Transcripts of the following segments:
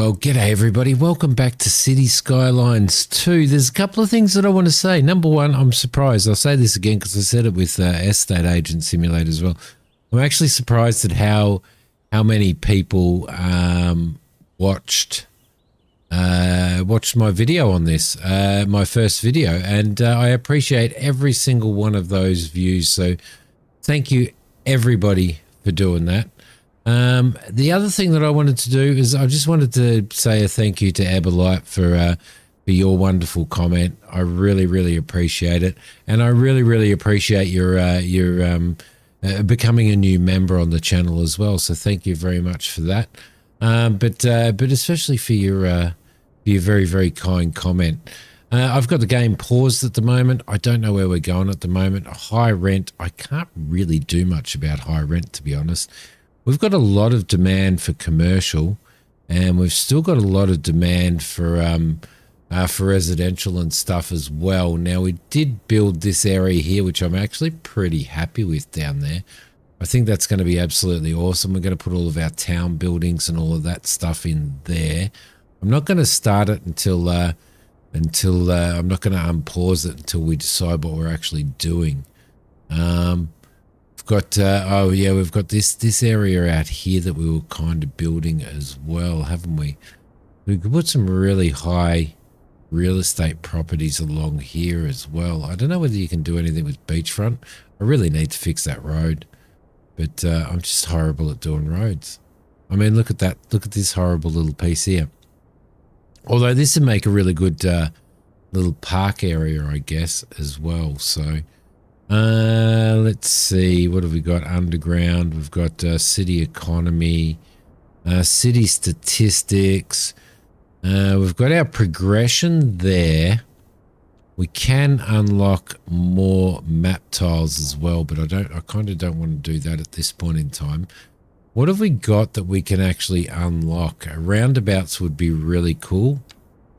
Well, g'day everybody. Welcome back to City Skylines 2. There's a couple of things that I want to say. Number one, I'm surprised. I'll say this again because I said it with Estate Agent Simulator as well. I'm actually surprised at how many people watched my video on this, my first video, and I appreciate every single one of those views. So thank you everybody for doing that. The other thing that I wanted to do is I just wanted to say a thank you to Eberlight for your wonderful comment. I really appreciate it, and I really appreciate your becoming a new member on the channel as well. So thank you very much for that. But especially for your very kind comment. I've got the game paused at the moment. I don't know where we're going at the moment. High rent. I can't really do much about high rent, to be honest. We've got a lot of demand for commercial, and we've still got a lot of demand for residential and stuff as well. Now, we did build this area here, which I'm actually pretty happy with down there. I think that's going to be absolutely awesome. We're going to put all of our town buildings and all of that stuff in there. I'm not going to start it until I'm not going to unpause it until we decide what we're actually doing. We've got this area out here that we were kind of building as well, haven't we? We could put some really high real estate properties along here as well. I don't know whether you can do anything with beachfront. I really need to fix that road, but I'm just horrible at doing roads. I mean, look at that. Look at this horrible little piece here. Although this would make a really good little park area, I guess, as well. So let's see, what have we got? Underground, we've got city economy, city statistics, we've got our progression there. We can unlock more map tiles as well, but I kind of don't want to do that at this point in time. What have we got that we can actually unlock? Roundabouts would be really cool.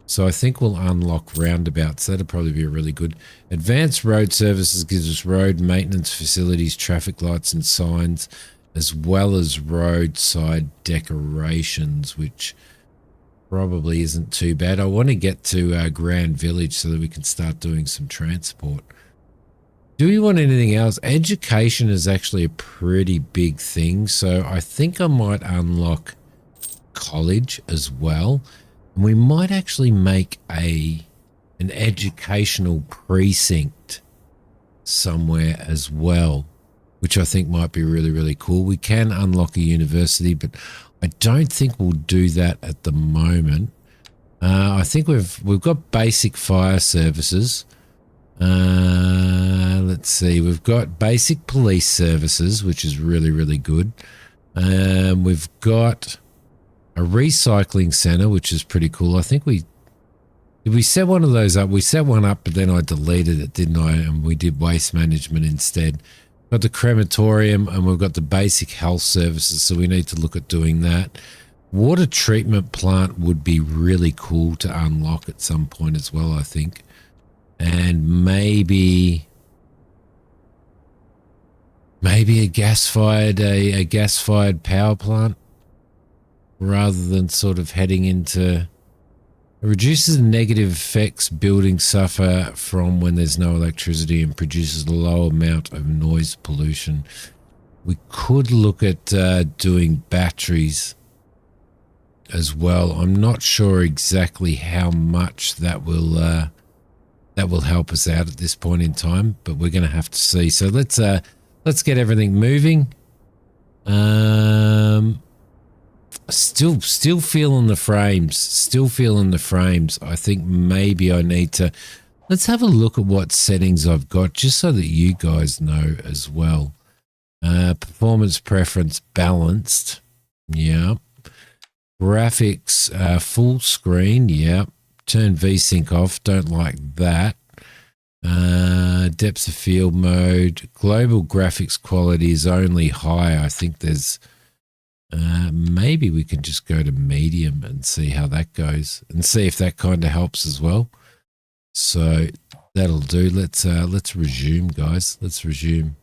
So I think we'll unlock roundabouts. That'll probably be really good. Advanced road services gives us road maintenance facilities, traffic lights and signs, as well as roadside decorations, which probably isn't too bad. I want to get to Grand Village so that we can start doing some transport. Do we want anything else? Education is actually a pretty big thing, so I think I might unlock college as well. And we might actually make an educational precinct somewhere as well, which I think might be really cool. We can unlock a university, but I don't think we'll do that at the moment. I think we've got basic fire services. Let's see, we've got basic police services, which is really good. We've got a recycling center, which is pretty cool. I think did we set one of those up? We set one up, but then I deleted it, didn't I? And we did waste management instead. Got the crematorium, and we've got the basic health services, so we need to look at doing that. Water treatment plant would be really cool to unlock at some point as well, I think. And maybe a gas-fired power plant, rather than sort of heading into. It reduces the negative effects buildings suffer from when there's no electricity and produces a low amount of noise pollution. We could look at doing batteries as well. I'm not sure exactly how much that will help us out at this point in time, but we're going to have to see. So let's get everything moving. Still feeling the frames. I think maybe I need to, let's have a look at what settings I've got, just so that you guys know as well. Performance preference balanced. Yeah. Graphics full screen. Yeah. Turn VSync off. Don't like that. Depth of field mode. Global graphics quality is only high. I think there's maybe we can just go to medium and see how that goes, and see if that kind of helps as well. So that'll do. Let's resume, guys. Let's resume.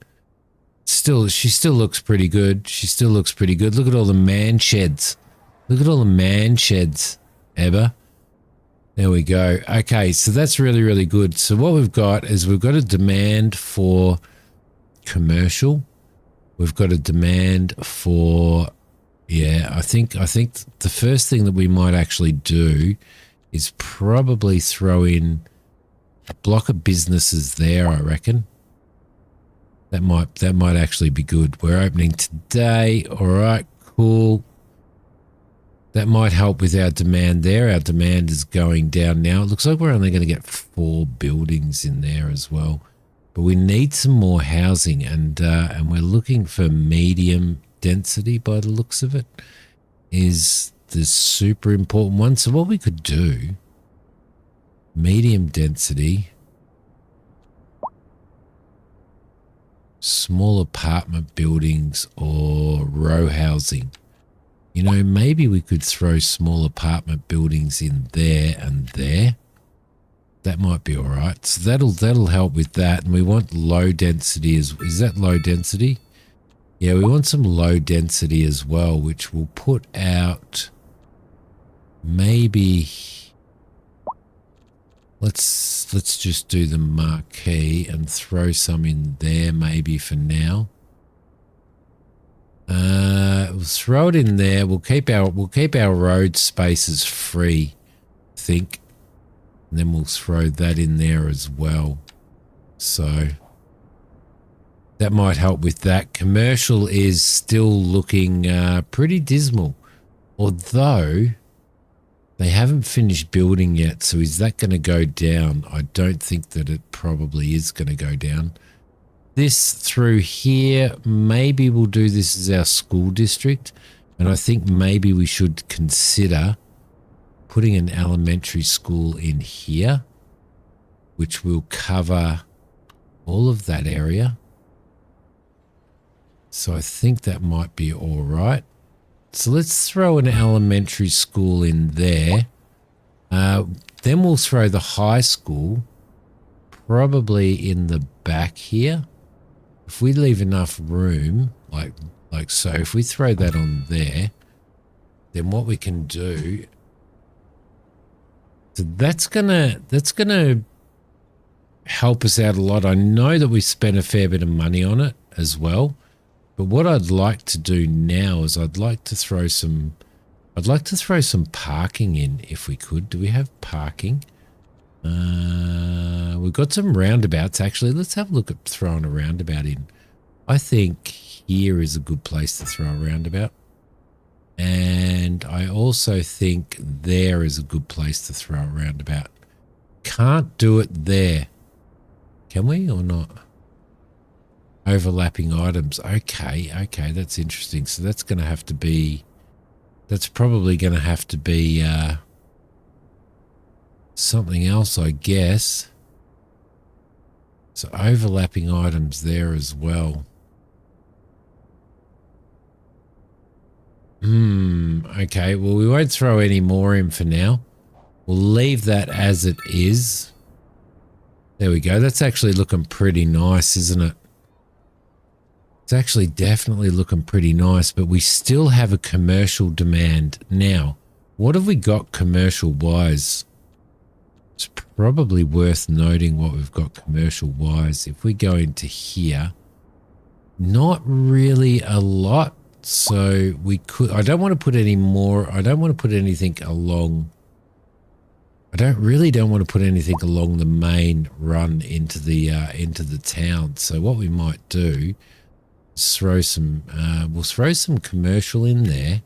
She still looks pretty good. Look at all the man sheds. Look at all the man sheds, Ebba. There we go. Okay, so that's really, really good. So what we've got is we've got a demand for commercial. We've got a demand for, yeah, I think the first thing that we might actually do is probably throw in a block of businesses there, I reckon. That might actually be good. We're opening today. All right, cool. That might help with our demand there. Our demand is going down now. It looks like we're only going to get 4 buildings in there as well. But we need some more housing, and we're looking for medium density by the looks of it. Is the super important one. So what we could do, medium density, small apartment buildings or row housing. You know, maybe we could throw small apartment buildings in there and there. That might be all right. So that'll help with that. And we want low density. Is that low density? Yeah, we want some low density as well, which will put out maybe. Let's just do the marquee and throw some in there maybe for now. We'll throw it in there. We'll keep our road spaces free, I think. And then we'll throw that in there as well. So that might help with that. Commercial is still looking pretty dismal. Although they haven't finished building yet. So is that going to go down? I don't think that it probably is going to go down. This through here, maybe we'll do this as our school district. And I think maybe we should consider putting an elementary school in here, which will cover all of that area. So I think that might be all right. So let's throw an elementary school in there. Then we'll throw the high school probably in the back here. If we leave enough room, like so, if we throw that on there, then what we can do, so that's gonna help us out a lot. I know that we spent a fair bit of money on it as well, but what I'd like to do now is I'd like to throw some parking in if we could. Do we have parking? We've got some roundabouts actually. Let's have a look at throwing a roundabout in. I think here is a good place to throw a roundabout. And I also think there is a good place to throw a roundabout. Can't do it there. Can we or not? Overlapping items. Okay, that's interesting. So that's going to have to be, that's probably going to have to be something else, I guess. So overlapping items there as well. Okay, well, we won't throw any more in for now. We'll leave that as it is. There we go. That's actually looking pretty nice, isn't it? It's actually definitely looking pretty nice, but we still have a commercial demand. Now, what have we got commercial-wise? It's probably worth noting what we've got commercial-wise. If we go into here, not really a lot. So we could, I don't want to put any more, I don't want to put anything along, don't want to put anything along the main run into the town. So what we might do is throw some, we'll throw some commercial in there,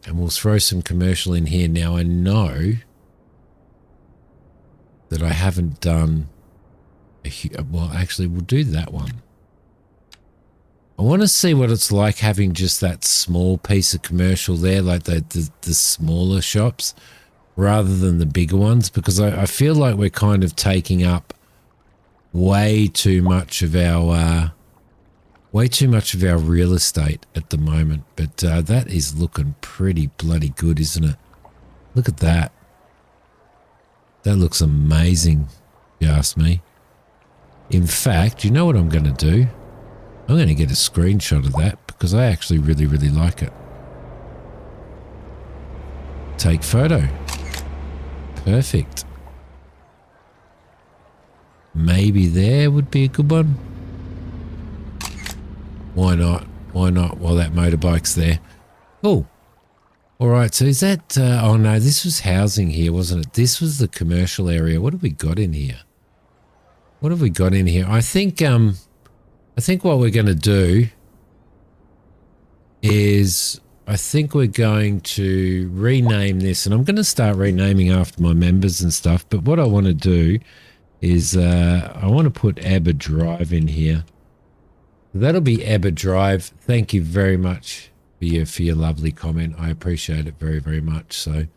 and we'll throw some commercial in here. Now I know that I haven't done well, actually we'll do that one. I want to see what it's like having just that small piece of commercial there, like the smaller shops, rather than the bigger ones, because I feel like we're kind of taking up way too much of our real estate at the moment. But that is looking pretty bloody good, isn't it? Look at that. That looks amazing, if you ask me. In fact, you know what I'm going to do? I'm going to get a screenshot of that because I actually really, really like it. Take photo. Perfect. Maybe there would be a good one. Why not? Why not while that motorbike's there? Cool. All right, so is that... oh, no, this was housing here, wasn't it? This was the commercial area. What have we got in here? What have we got in here? I think what we're going to do is... I think we're going to rename this, and I'm going to start renaming after my members and stuff, but what I want to do is I want to put Abba Drive in here. That'll be Abba Drive. Thank you very much for your lovely comment. I appreciate it very, very much. So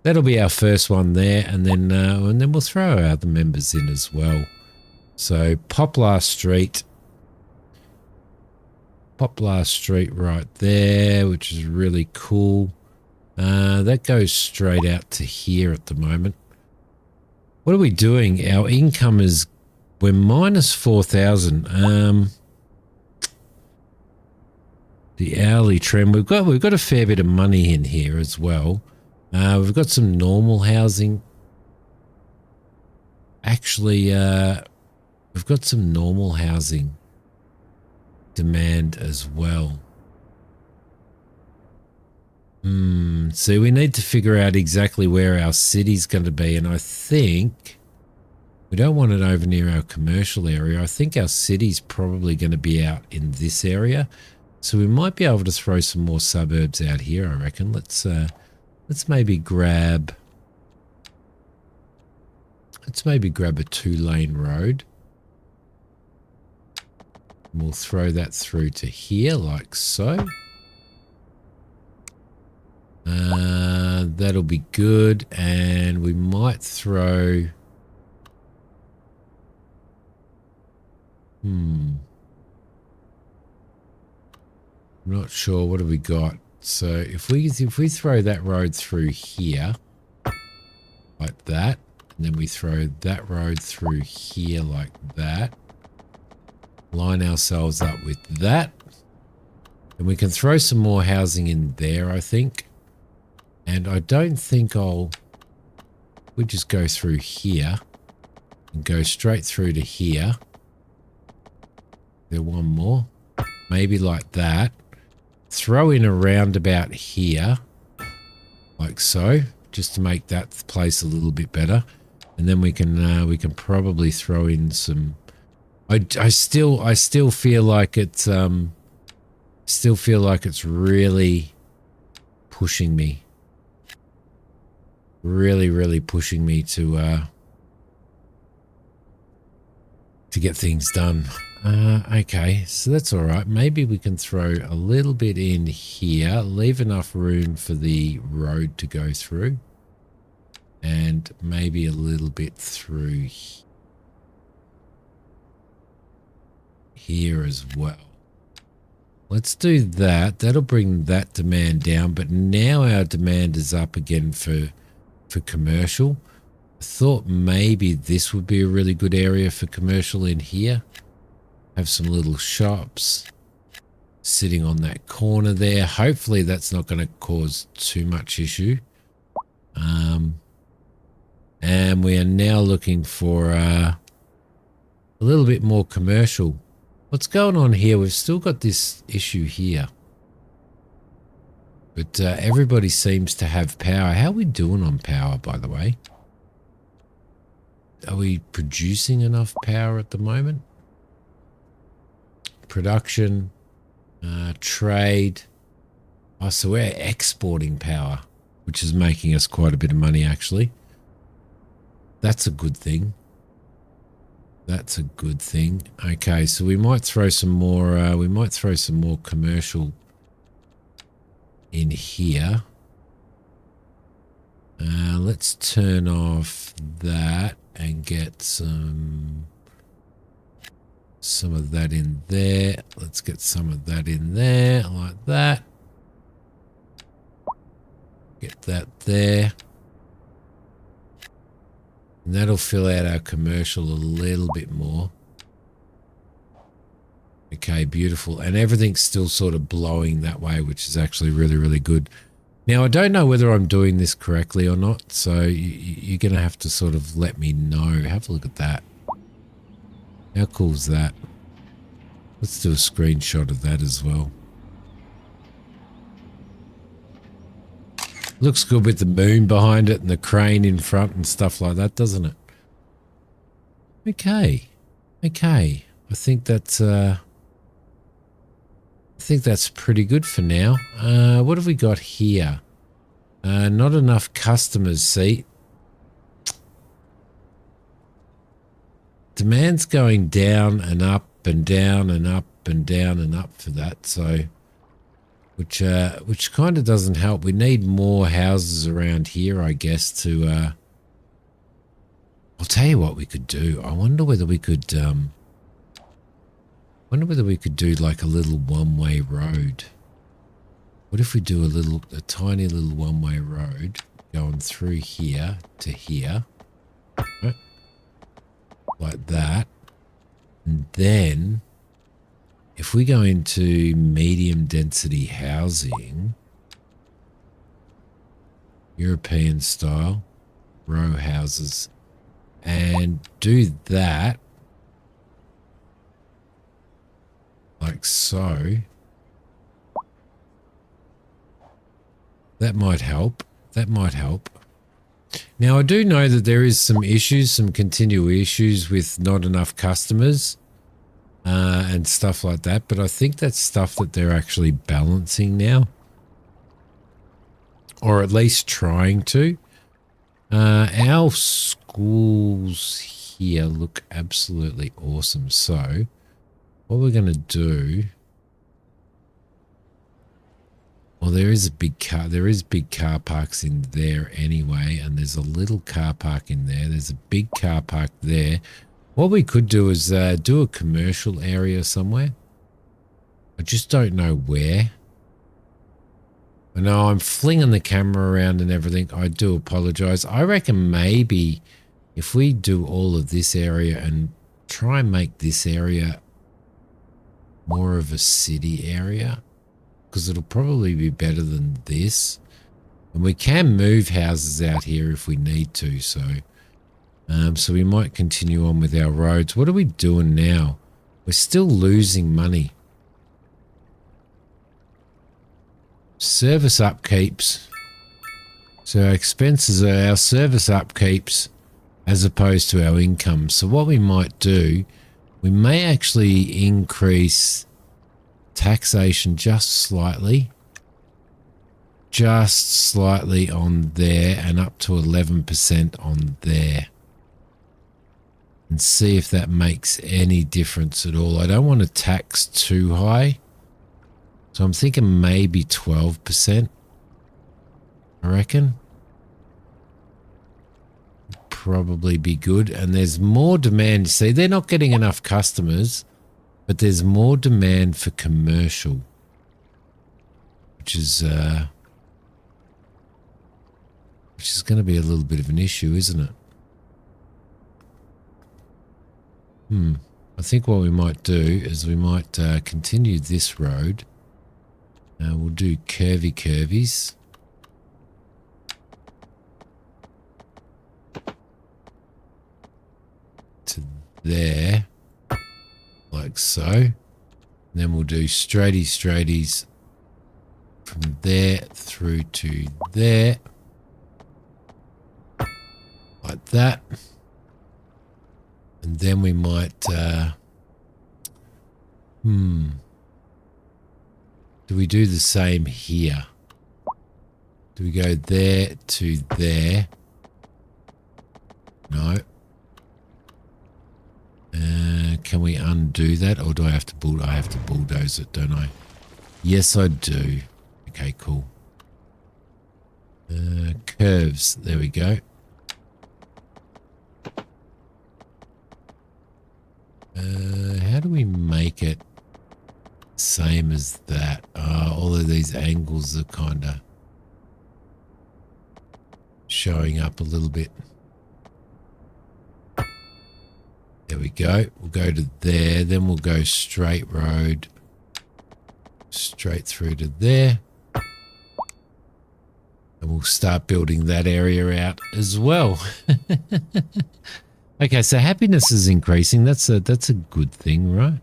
that'll be our first one there, and then we'll throw our other members in as well. So Poplar Street right there, which is really cool. That goes straight out to here at the moment. What are we doing? Our income is, we're minus 4,000. The hourly trend, we've got a fair bit of money in here as well. We've got some normal housing. Actually, we've got some normal housing demand as well. So we need to figure out exactly where our city's going to be, and I think we don't want it over near our commercial area. I think our city's probably going to be out in this area, so we might be able to throw some more suburbs out here, I reckon. Let's maybe grab a 2-lane road. We'll throw that through to here like so. That'll be good, and we might throw... I'm not sure. What have we got? So if we throw that road through here like that, and then we throw that road through here like that, line ourselves up with that, and we can throw some more housing in there, I think. And I don't think we just go through here and go straight through to here. There one more, maybe like that. Throw in a roundabout here, like so, just to make that place a little bit better. And then we can probably throw in some. I still feel like it's really pushing me. Really pushing me to get things done. Okay, so that's all right. Maybe we can throw a little bit in here, leave enough room for the road to go through, and maybe a little bit through here as well. Let's do that. That'll bring that demand down, but now our demand is up again for commercial. I thought maybe this would be a really good area for commercial in here. Have some little shops sitting on that corner there. Hopefully that's not going to cause too much issue. And we are now looking for a little bit more commercial. What's going on here? We've still got this issue here. But everybody seems to have power. How are we doing on power, by the way? Are we producing enough power at the moment? Production, trade. Oh, so we're exporting power, which is making us quite a bit of money, actually. That's a good thing. That's a good thing. Okay, so we might throw some more. We might throw some more commercial in here. Let's turn off that and get some of that in there. Let's get some of that in there like that. Get that there. And that'll fill out our commercial a little bit more. Okay, beautiful. And everything's still sort of blowing that way, which is actually really, really good. Now, I don't know whether I'm doing this correctly or not, so you're going to have to sort of let me know. Have a look at that. How cool is that? Let's do a screenshot of that as well. Looks good with the moon behind it and the crane in front and stuff like that, doesn't it? Okay. Okay. I think that's pretty good for now. What have we got here? Not enough customers, see. Demand's going down and up and down and up and down and up for that, so which kind of doesn't help. We need more houses around here, I guess, to I'll tell you what we could do. I wonder whether we could do like a little one-way road. What if we do a tiny little one-way road going through here to here, right? Like that. And then if we go into medium density housing, European style, row houses, and do that like so, that might help. That might help. Now, I do know that there is some issues, some continual issues with not enough customers and stuff like that, but I think that's stuff that they're actually balancing now, or at least trying to. Our schools here look absolutely awesome. So what we're going to do, well, there is big car parks in there anyway, and there's a little car park in there. There's a big car park there. What we could do is do a commercial area somewhere. I just don't know where. I know I'm flinging the camera around and everything. I do apologize. I reckon maybe if we do all of this area and try and make this area more of a city area, because it'll probably be better than this. And we can move houses out here if we need to. So we might continue on with our roads. What are we doing now? We're still losing money. Service upkeeps. So our expenses are our service upkeeps as opposed to our income. So what we might do, we may actually increase taxation just slightly on there and up to 11% on there, and see if that makes any difference at all. I don't want to tax too high, so I'm thinking maybe 12%, I reckon. Probably be good. And there's more demand. See, they're not getting enough customers, but there's more demand for commercial, which is going to be a little bit of an issue, isn't it? I think what we might do is we might continue this road. We'll do curvies. To there, like so. And then we'll do straighties from there through to there, like that. And then we might do we do the same here? Do we go there to there? No. Can we undo that, or do I have to bulldoze it, don't I? Yes, I do. Okay, cool. Curves. There we go. How do we make it same as that? All of these angles are kind of showing up a little bit. There we go. We'll go to there. Then we'll go straight road. Straight through to there. start building that area out as well. Okay, so happiness is increasing. That's a good thing, right?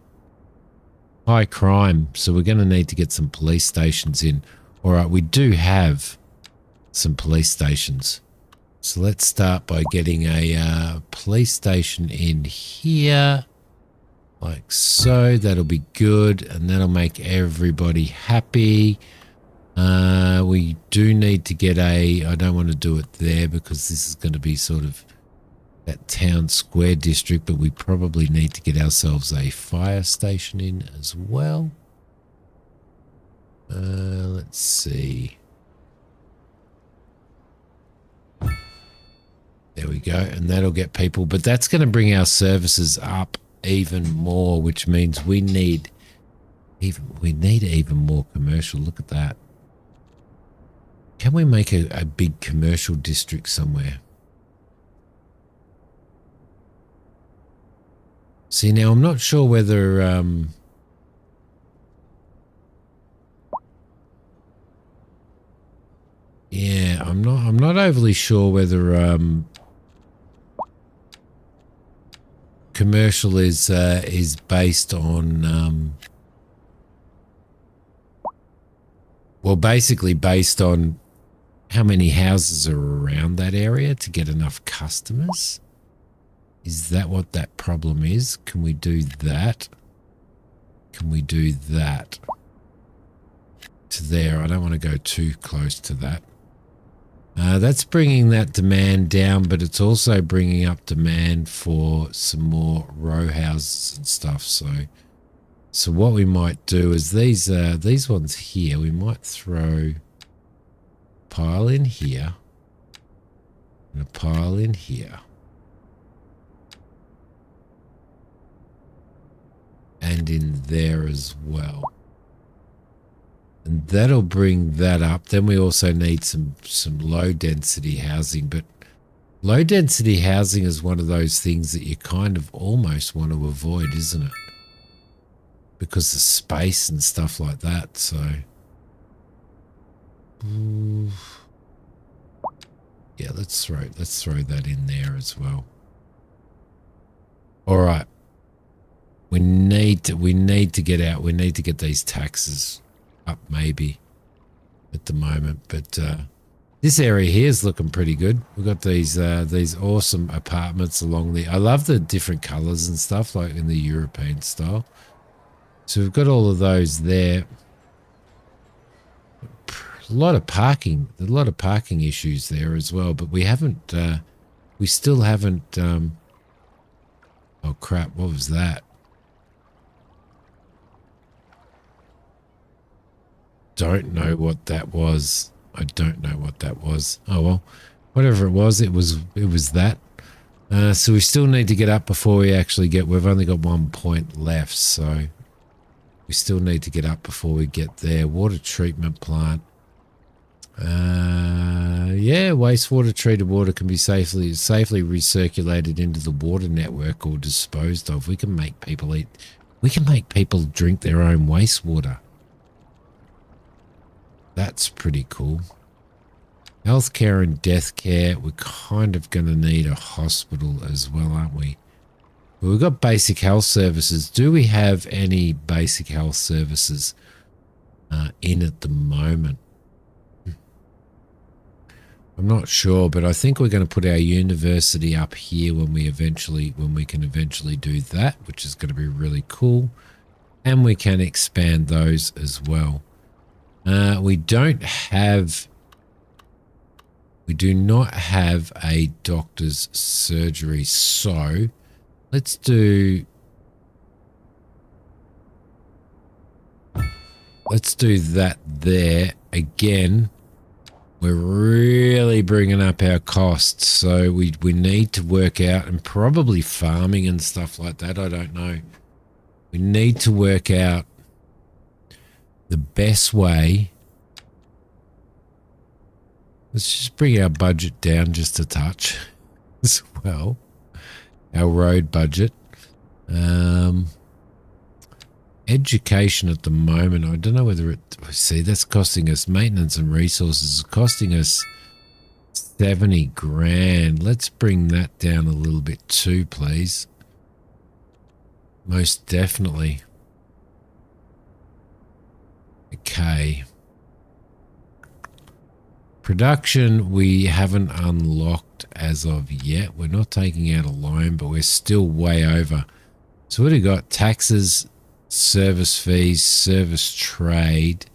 High crime. So we're going to need to get some police stations in. All right, we do have some police stations. So let's start by getting a police station in here. Like so. That'll be good. And that'll make everybody happy. We do need to get I don't want to do it there because this is going to be sort of that town square district, but we probably need to get ourselves a fire station in as well. Let's see. There we go. And that'll get people, but that's going to bring our services up even more, which means we need even more commercial. Look at that. Can we make a big commercial district somewhere? See, now I'm not sure whether yeah, I'm not overly sure whether commercial is based on well, basically based on how many houses are around that area to get enough customers. Is that what that problem is? Can we do that? Can we do that to there? I don't want to go too close to that. That's bringing that demand down, but it's also bringing up demand for some more row houses and stuff. So what we might do is these ones here, we might throw a pile in here and a pile in here. And in there as well. And that'll bring that up. Then we also need some low density housing, but low density housing is one of those things that you kind of almost want to avoid, isn't it? Because of space and stuff like that. So yeah, let's throw that in there as well. All right. We need to get out. We need to get these taxes up maybe at the moment. But this area here is looking pretty good. We've got these awesome apartments along the. I love the different colors and stuff like in the European style. So we've got all of those there. A lot of parking issues there as well. But we haven't. We still haven't. Oh crap! What was that? Don't know what that was. I don't know what that was. Oh well, whatever it was that. So we still need to get up before we actually get. We've only got 1 point left, so we still need to get up before we get there. Water treatment plant. Yeah, wastewater treated water can be safely recirculated into the water network or disposed of. We can make people eat. We can make people drink their own wastewater. That's pretty cool. Healthcare and death care. We're kind of going to need a hospital as well, aren't we? Well, we've got basic health services. Do we have any basic health services in at the moment? I'm not sure, but I think we're going to put our university up here when we can eventually do that, which is going to be really cool. And we can expand those as well. We do not have a doctor's surgery, so let's do that there. Again, we're really bringing up our costs, so we need to work out, and probably farming and stuff like that, I don't know. We need to work out the best way. Let's just bring our budget down just a touch as well. Our road budget. Education at the moment, I don't know whether see, that's costing us maintenance and resources. It's costing us 70 grand. Let's bring that down a little bit too, please. Most definitely. Okay. Production we haven't unlocked as of yet. We're not taking out a loan, but we're still way over. So what do we got? Taxes, service fees, service trade,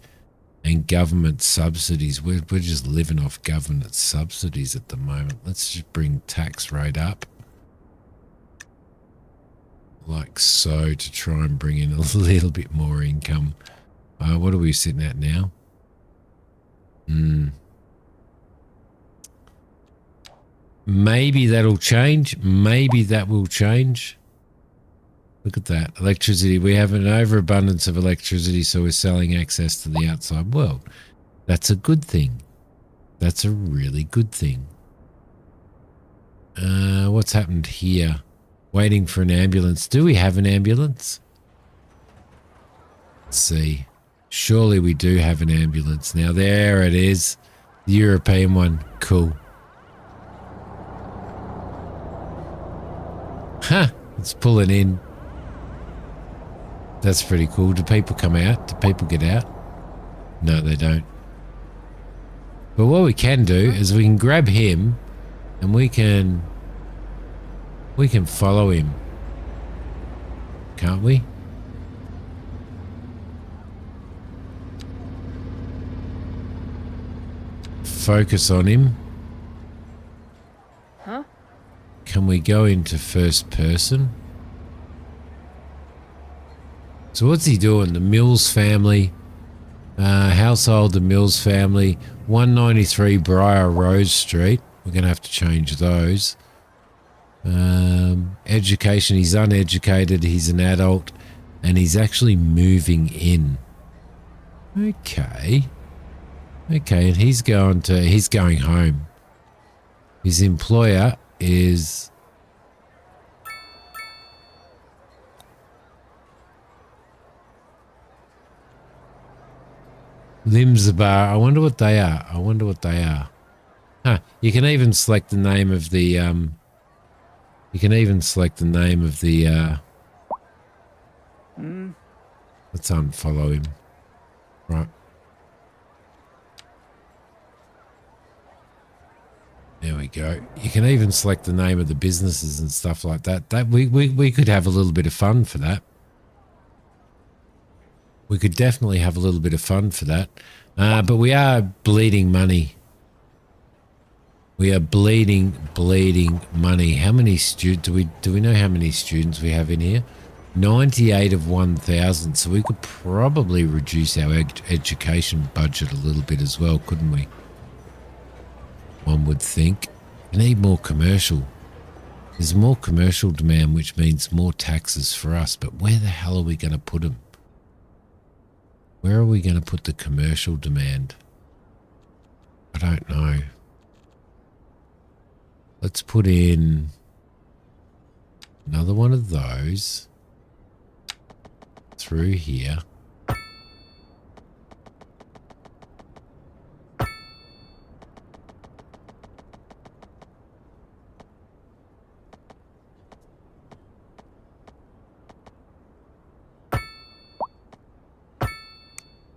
and government subsidies. We're just living off government subsidies at the moment. Let's just bring tax rate up. Like so, to try and bring in a little bit more income. What are we sitting at now? Maybe that'll change. Maybe that will change. Look at that. Electricity. We have an overabundance of electricity, so we're selling access to the outside world. That's a good thing. That's a really good thing. What's happened here? Waiting for an ambulance. Do we have an ambulance? Let's see. Surely we do have an ambulance. Now there it is. The European one. Cool. Huh. Let's pull it in. That's pretty cool. Do people come out? Do people get out? No, they don't. But what we can do is we can grab him and we can follow him. Can't we? Focus on him. Huh? Can we go into first person? So what's he doing? The Mills family, household, the Mills family, 193 Briar Rose Street. We're going to have to change those. Education, he's uneducated, he's an adult, and he's actually moving in. Okay. Okay, and he's going home. His employer is Limzabar. I wonder what they are. Huh. You can even select the name of the Let's unfollow him. Right. There we go. You can even select the name of the businesses and stuff like that. That we could have a little bit of fun for that. We could definitely have a little bit of fun for that. But we are bleeding money. We are bleeding money. How many students do we know how many students we have in here? 98 of 1,000. So we could probably reduce our education budget a little bit as well, couldn't we? One would think. We need more commercial. There's more commercial demand, which means more taxes for us. But where the hell are we going to put them? Where are we going to put the commercial demand? I don't know. Let's put in another one of those through here.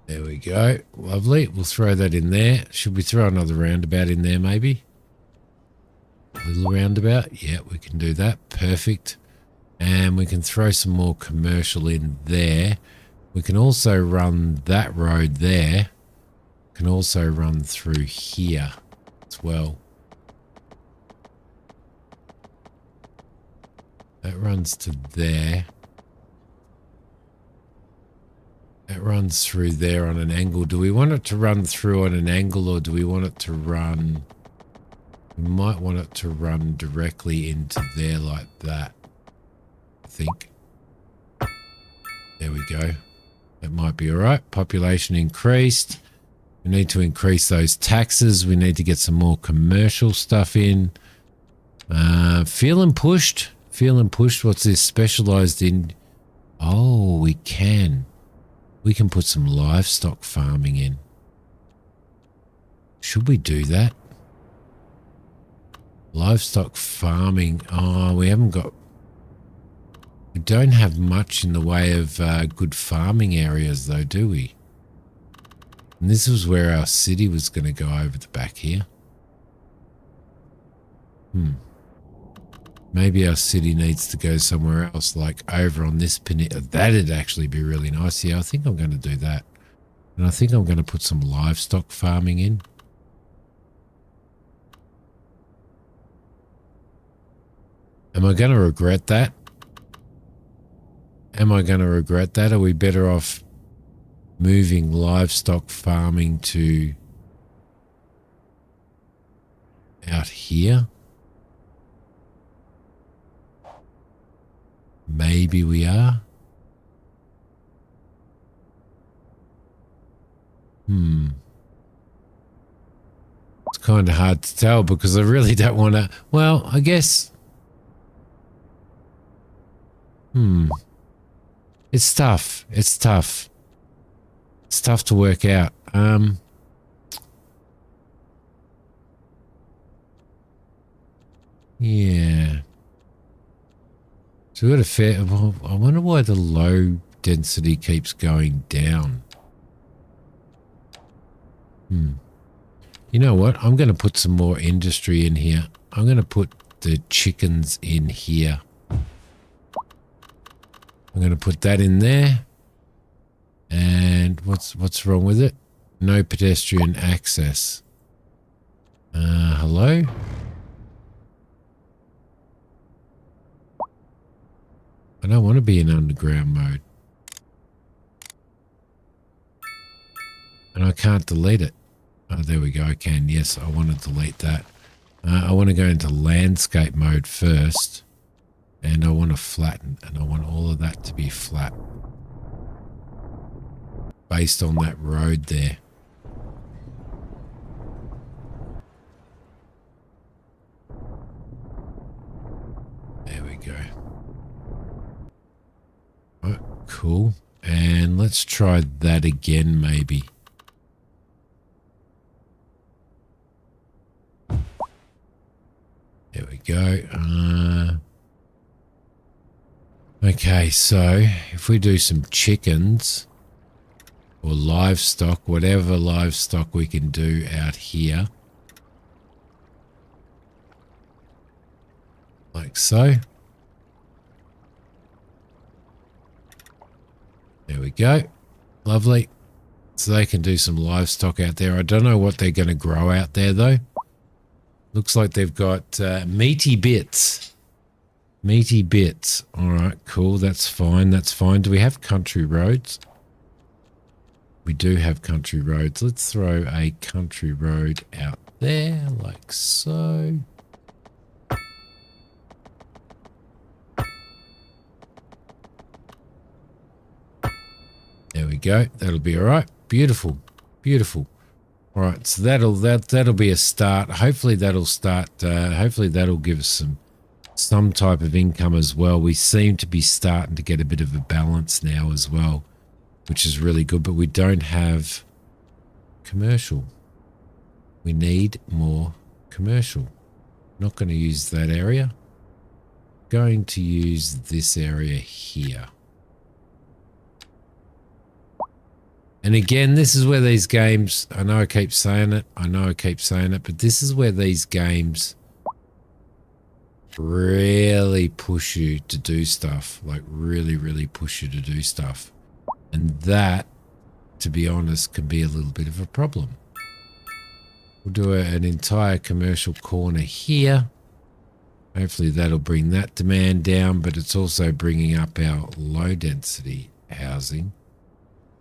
There we go. Lovely. We'll throw that in there. Should we throw another roundabout in there maybe? A little roundabout. Yeah, we can do that. Perfect. And we can throw some more commercial in there. We can also run that road there. We can also run through here as well. That runs to there. It runs through there on an angle. Do we want it to run through on an angle, or do we want it to run... We might want it to run directly into there like that, I think. There we go. That might be all right. Population increased. We need to increase those taxes. We need to get some more commercial stuff in. Feeling pushed. Feeling pushed. What's this? Specialized in... Oh, we can. We can put some livestock farming in. Should we do that? Livestock farming. Oh, we don't have much in the way of good farming areas though, do we? And this was where our city was going to go over the back here. Maybe our city needs to go somewhere else, like over on this peninsula. That'd actually be really nice. Yeah, I think I'm going to do that. And I think I'm going to put some livestock farming in. Am I going to regret that? Am I going to regret that? Are we better off moving livestock farming to out here? Maybe we are. It's kind of hard to tell because I really don't want to. Well, I guess. It's tough. It's tough. It's tough to work out. Yeah. So we got a fair. Well, I wonder why the low density keeps going down. You know what? I'm going to put some more industry in here. I'm going to put the chickens in here. I'm going to put that in there. And what's wrong with it? No pedestrian access. Hello? I don't want to be in underground mode. And I can't delete it. Oh, there we go. I can. Yes, I want to delete that. I want to go into landscape mode first. And I want to flatten. And I want all of that to be flat. Based on that road there. There we go. Right, cool. And let's try that again, maybe. There we go. Okay, so if we do some chickens or livestock, whatever livestock we can do out here. Like so. There we go. Lovely. So they can do some livestock out there. I don't know what they're going to grow out there though. Looks like they've got meaty bits. Meaty bits. All right, cool. That's fine. That's fine. Do we have country roads? We do have country roads. Let's throw a country road out there like so. There we go. That'll be all right. Beautiful. Beautiful. All right, so that'll be a start. Hopefully that'll start. Hopefully that'll give us some type of income as well. We seem to be starting to get a bit of a balance now as well, which is really good. But we don't have commercial. We need more commercial. Not going to use that area. Going to use this area here. And again, this is where these games, I know I keep saying it, but this is where these games really push you to do stuff, like really, really push you to do stuff. And that, to be honest, can be a little bit of a problem. We'll do an entire commercial corner here. Hopefully that'll bring that demand down, but it's also bringing up our low density housing.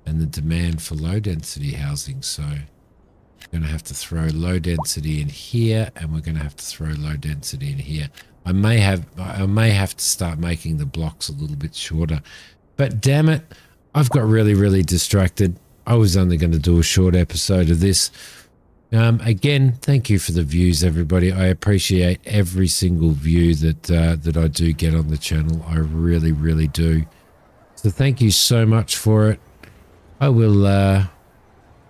And the demand for low density housing. So we're going to have to throw low density in here, and we're going to have to throw low density in here. I may have to start making the blocks a little bit shorter, but damn it, I've got really, really distracted. I was only going to do a short episode of this. Again, thank you for the views, everybody. I appreciate every single view that I do get on the channel. I really, really do. So thank you so much for it. I will,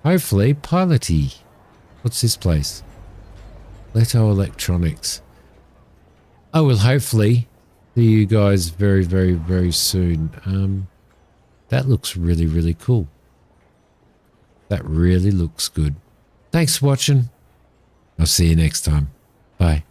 hopefully, Piloty. What's this place? Leto Electronics. I will hopefully see you guys very, very, very soon. That looks really, really cool. That really looks good. Thanks for watching. I'll see you next time. Bye.